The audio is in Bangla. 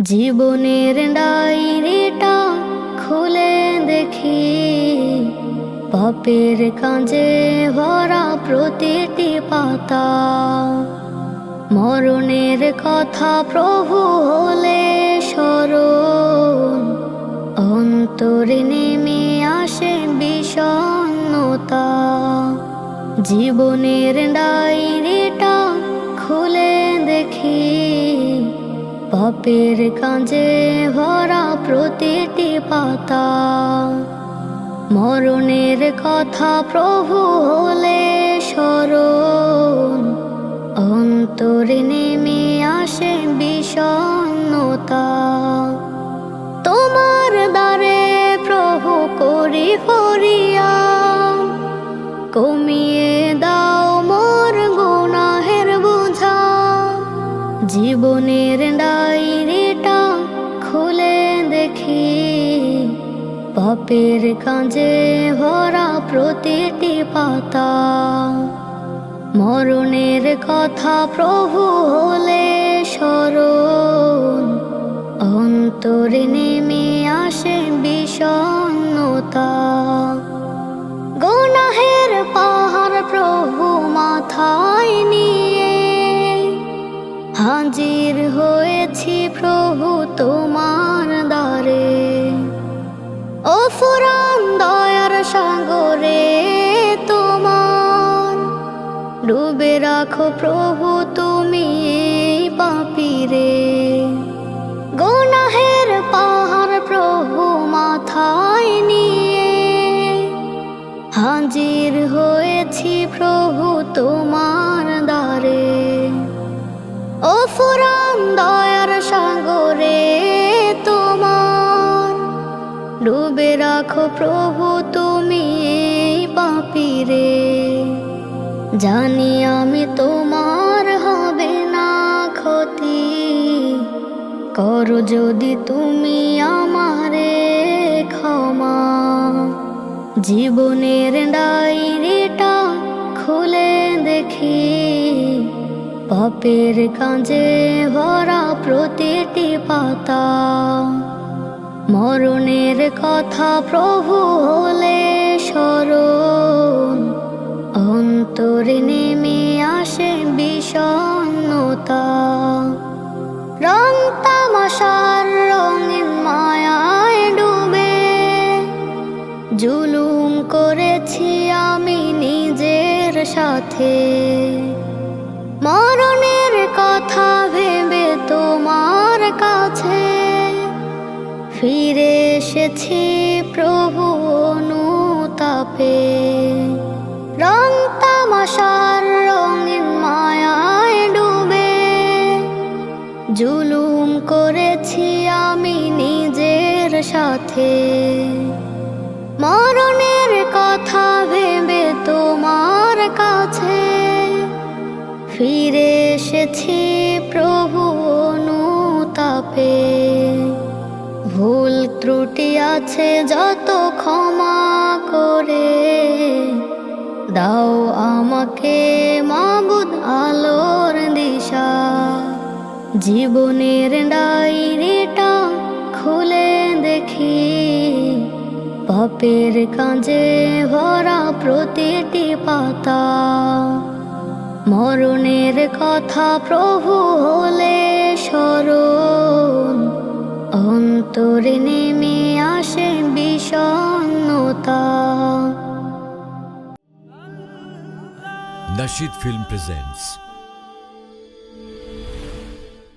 জীবনের ডায়েরিটা খুলে দেখি, পাপের কাঁজে ভরা প্রতিটি পাতা। মরণের কথা প্রভু হলে স্মরণ, অন্তরে নেমে আসে বিষণ্ণতা। জীবনের ডায়েরিটা খুলে দেখি, পাপের কাঁজে ভরা প্রতিটি পাতা। মরণের কথা প্রভু হলে স্মরণ, অন্তরে নেমে আসে বিষণ্ণতা। তোমার দ্বারে প্রভু করি ফরিয়াদ, কমিয়ে দাও মোর গুনাহের বোঝা। জীবনের ডায়েরিটা খুলে দেখি, পাপের কাঁজে ভরা প্রতিটি পাতা। মরণের কথা প্রভু হলে স্মরণ, অন্তরে নেমে আসে বিষণ্ণতা। গুনাহের পাহাড় প্রভু মাথায় নিয়ে, হাজির হয়েছি প্রভু তোমার দ্বারে। ও ফুরান দয়ার সাগরে তোমার, ডুবে রাখো প্রভু তুমি এই পাপীরে। গুনাহের পাহাড় প্রভু মাথায় নিয়ে, হাজির হয়েছি প্রভু তোমার দ্বারে। ও ফুরান দয়ার সাগরে তোমার, ডুবে রাখো প্রভু তুমি এই পাপীরে। জানি আমি তোমার হবে না ক্ষতি, করো যদি তুমি আমারে ক্ষমা। জীবনের ডায়েরিটা খুলে দেখি, পাপের কাঁজে ভরা প্রতিটি পাতা। মরণের কথা প্রভু হলে স্মরণ, অন্তরে নেমে আসে বিষণ্ণতা। রং তামাশার রঙিন মায়ায় ডুবে, জুলুম করেছি আমি নিজের সাথে। মরণের কথা ভেবে তোমার কাছে ফিরে এসেছি প্রভু অনুতাপে। রং তামাশার রঙিন মায়ায় ডুবে, জুলুম করেছি আমি নিজের সাথে। মরণের কথা ভেবে তোমার কাছে ফিরে এসেছি প্রভু অনুতাপে। ভুল ত্রুটি আছে যত ক্ষমা করে দাও আমাকে মাবুদ আলোর দিশা। জীবনের ডায়েরিটা খুলে দেখি, পাপের কাঁজে ভরা প্রতিটি পাতা। মরণের কথা প্রভু হলে স্মরণ, অন্তরে নেমে আসে বিষণ্ণতা। Nasheed Film presents